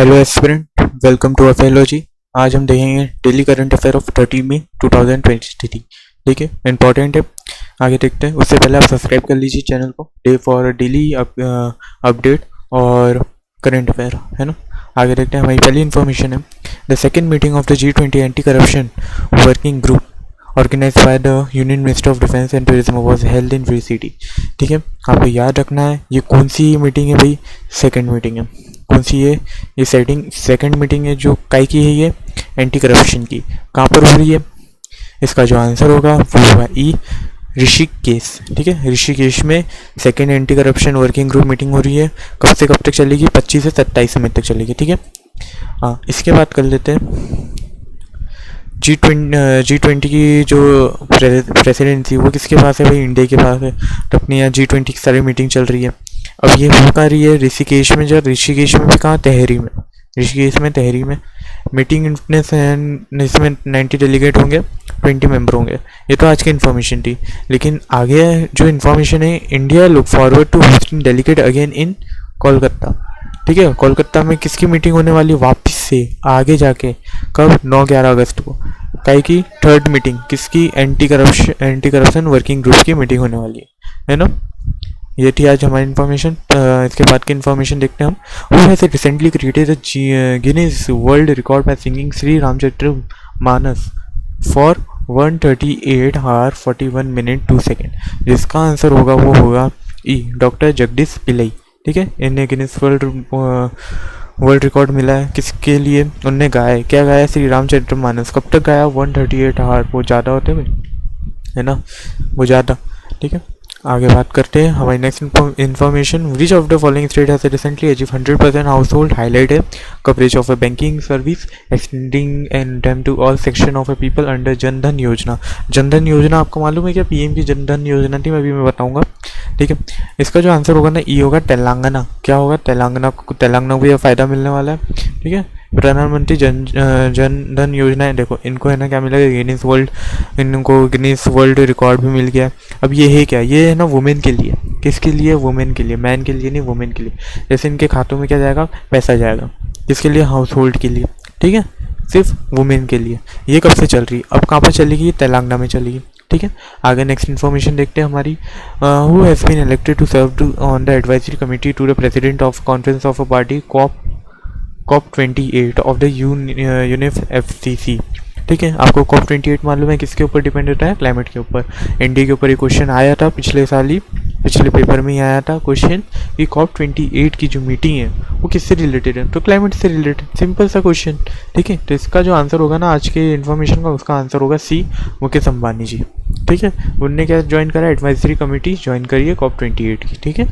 Hello aspirant, welcome to अफेलॉजी। आज हम देखेंगे daily current affair of 30 May 2023। ठीक है, इंपॉर्टेंट है। आगे देखते हैं। उससे पहले आप सब्सक्राइब कर लीजिए चैनल को डे फॉर डेली अपडेट और करंट अफेयर, है ना। आगे देखते हैं। हमारी पहली इन्फॉर्मेशन है, the second meeting of the G20 anti corruption working group organise by the union minister of defence and tourism was held in free city. ठीक है, आपको याद रखना है ये कौन सी मीटिंग है भाई। सेकेंड मीटिंग है। कौन सी है ये? सेकंड मीटिंग है जो काय की है, ये एंटी करप्शन की। कहाँ पर हो रही है? इसका जो आंसर होगा वो होगा ई, ऋषिकेश। ठीक है, ऋषिकेश में second anti corruption working group meeting हो रही है। कब से कब तक चलेगी? 25 से 27 मई तक चलेगी। ठीक है, हाँ, इसके बाद कर लेते हैं। G20 की जो प्रेसिडेंसी वो किसके पास है भाई? इंडिया के पास है। तो अपने यहाँ G20 की सारी मीटिंग चल रही है। अब ये हो कहाँ रही है? ऋषिकेश में। जब ऋषिकेश में भी कहाँ? तहरी में। ऋषिकेश में, तहरी में मीटिंग इसमें 90 डेलीगेट होंगे, 20 मेंबर होंगे। ये तो आज की इन्फॉर्मेशन थी। लेकिन आगे जो इन्फॉर्मेशन है, India look forward to hosting delegate again in Kolkata. ठीक है, कोलकाता में किसकी मीटिंग होने वाली वापस से आगे जाके? कब? 9-11 अगस्त को। काई की थर्ड मीटिंग किसकी? एंटी करप्शन वर्किंग ग्रुप की मीटिंग होने वाली है ना। ये थी आज हमारी इन्फॉर्मेशन। इसके बाद की इन्फॉर्मेशन देखते हैं हम। Who has recently created Guinness World Record by singing Shri Ramcharitra Manas for 138 hour 41 minute 2 second. जिसका आंसर होगा वो होगा ई, डॉक्टर जगदीश पिल्लई। ठीक है, इन्हें गिनीज वर्ल्ड रिकॉर्ड मिला है। किसके लिए उनने गाया है? क्या गाया? श्री रामचरित्र मानस। कब तक गाया? 138 आवर। वो ज़्यादा होते हैं भाई, है ना, वो ज़्यादा। ठीक है, आगे बात करते हैं। हमारी next information, which of the following state has recently achieve 100% household highlight है coverage of a banking service extending and them to all section of a people under Jan Dhan Yojana. Jan Dhan योजना आपको मालूम है क्या? पीएम की जनधन योजना थी, मैं बताऊंगा। ठीक है, इसका जो आंसर होगा ना, ई होगा तेलंगाना। क्या होगा? तेलंगाना को भी फ़ायदा मिलने वाला है। ठीक है, प्रधानमंत्री जन धन योजना है। देखो इनको है ना क्या मिला? इनको गिनीज वर्ल्ड रिकॉर्ड भी मिल गया। अब ये है क्या? ये है ना वुमेन के लिए। किसके लिए? वुमेन के लिए, मैन के लिए नहीं, वुमेन के लिए। जैसे इनके खातों में क्या जाएगा? पैसा जाएगा। किसके लिए? हाउस होल्ड के लिए। ठीक है, सिर्फ वुमेन के लिए। ये कब से चल रही है? अब कहाँ पर चलेगी? तेलंगाना में चलेगी। ठीक है, आगे नेक्स्ट इन्फॉर्मेशन देखते हैं हमारी। Who has been elected to serve on the advisory committee to the president of conference of a party COP28 of the UNFCCC। ठीक है, आपको COP28 मालूम है किसके ऊपर डिपेंड होता है? क्लाइमेट के ऊपर। इंडिया के ऊपर ये क्वेश्चन आया था पिछले साल ही, पिछले पेपर में ही आया था क्वेश्चन कि COP28 की जो मीटिंग है वो किससे रिलेटेड है? तो क्लाइमेट से रिलेटेड। सिंपल सा क्वेश्चन। ठीक है, तो इसका जो आंसर होगा ना आज के इन्फॉर्मेशन का, उसका आंसर होगा सी, मुकेश अंबानी जी। ठीक है, उनने क्या ज्वाइन करा? एडवाइजरी कमेटी ज्वाइन करी है COP28 की। ठीक है,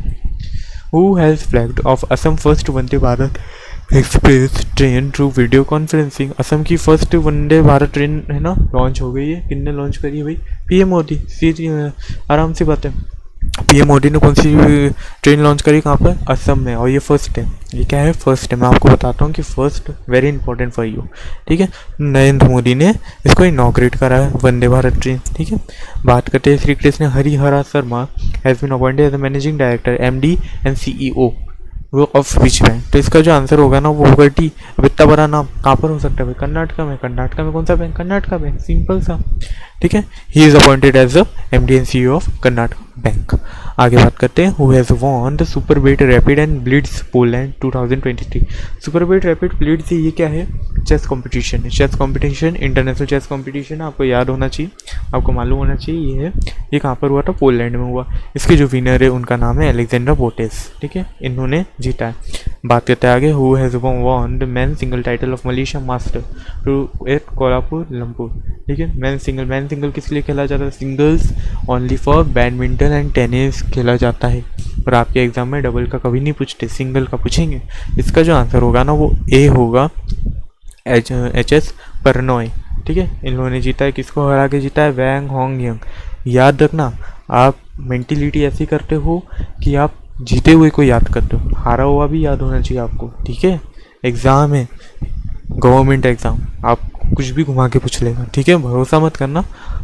who has flagged of Assam first Vande Bharat express train through video conferencing. Assam की फर्स्ट वंदे भारत ट्रेन है ना लॉन्च हो गई है। किसने लॉन्च करी है भाई? पीएम मोदी। सीधी आराम से बात है। पीएम मोदी ने कौन सी ट्रेन लॉन्च करी? कहाँ पर? असम में। और ये फर्स्ट है। ये क्या है? फर्स्ट है। मैं आपको बताता हूँ कि first very important for you. ठीक है, नरेंद्र मोदी ने इसको इनॉग्रेट करा है, वंदे भारत ट्रेन। ठीक है, बात करते हैं Shri Krishna Harihara Sharma has been appointed as the managing director MD and CEO वो ऑफ विच बैंक। तो इसका जो आंसर होगा ना वो होगा टी। अब इतना बड़ा नाम कहाँ पर हो सकता है भाई? कर्नाटका में। कर्नाटका में कौन सा बैंक? कर्नाटका बैंक। सिंपल सा। ठीक है, he is appointed as the MD and CEO of Karnataka bank. आगे बात करते हैं। Who has won the Superbet rapid and blitz Poland 2023। Superbet rapid blitz ये क्या है? चेस कॉम्पिटिशन है। Chess competition, international chess competition, आपको याद होना चाहिए, आपको मालूम होना चाहिए। ये है, ये कहाँ पर हुआ था? पोलैंड में हुआ। इसके जो विनर है उनका नाम है अलेक्जेंडर बोटेस। ठीक है, इन्होंने जीता है। बात करते हैं आगे। Who has won the men single title of Malaysia master two at Kuala Lumpur. ठीक है, मैन सिंगल किस लिए खेला जाता है? Singles only for badminton and tennis खेला जाता है। और आपके एग्जाम में डबल का कभी नहीं पूछते, सिंगल का पूछेंगे। इसका जो आंसर होगा ना वो ए होगा, HS परनॉय। ठीक है, इन्होंने जीता है। किसको हरा के जीता है? वैंग होंग यंग। याद रखना, आप मेंटिलिटी ऐसी करते हो कि आप जीते हुए को याद करते हो, हारा हुआ भी याद होना चाहिए आपको। ठीक है, एग्ज़ाम है, गवर्नमेंट एग्ज़ाम, आप कुछ भी घुमा के पूछ लेगा। ठीक है, भरोसा मत करना,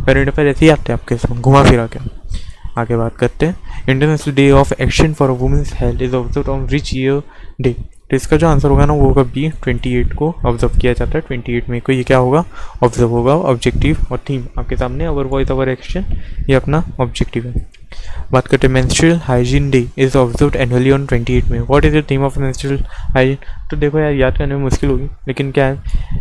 करंट अफेयर ऐसे ही आते हैं आपके इसमें घुमा फिरा के। आगे बात करते हैं। International day of action for womens health is observed on which year day? तो इसका जो आंसर होगा ना वो होगा बी, 28 को ऑब्जर्व किया जाता है। 28 मई को ये क्या होगा, ऑब्जर्व होगा। ऑब्जेक्टिव और थीम आपके सामने, अवर वॉइस अवर एक्शन, ये अपना ऑब्जेक्टिव है। बात करते हैं menstrual hygiene day is observed annually on 28 में। What is the theme of menstrual hygiene? तो देखो यार याद करने में मुश्किल होगी, लेकिन क्या है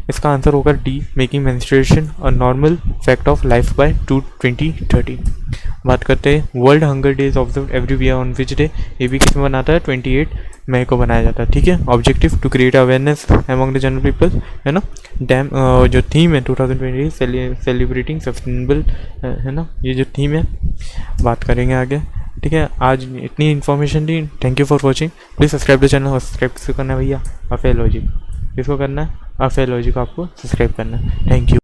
इसका आंसर होगा D, making menstruation a normal fact of life by 2030। बात करते हैं world hunger day is observed every year on which day? ये भी किस में बनाता है, 28 मई को बनाया जाता है। ठीक है, objective to create awareness among the general people, है ना। डैम जो थीम है 2020 सेलिब्रेटिंग सस्टेनेबल, है ना, ये जो थीम है बात करेंगे आगे। ठीक है, आज इतनी information the. Thank you for watching. Please subscribe the channel. Subscribe किसको करना है भैया, अफेलॉजी। किसको करना है, अफेलॉजी को आपको सब्सक्राइब करना है। Thank you.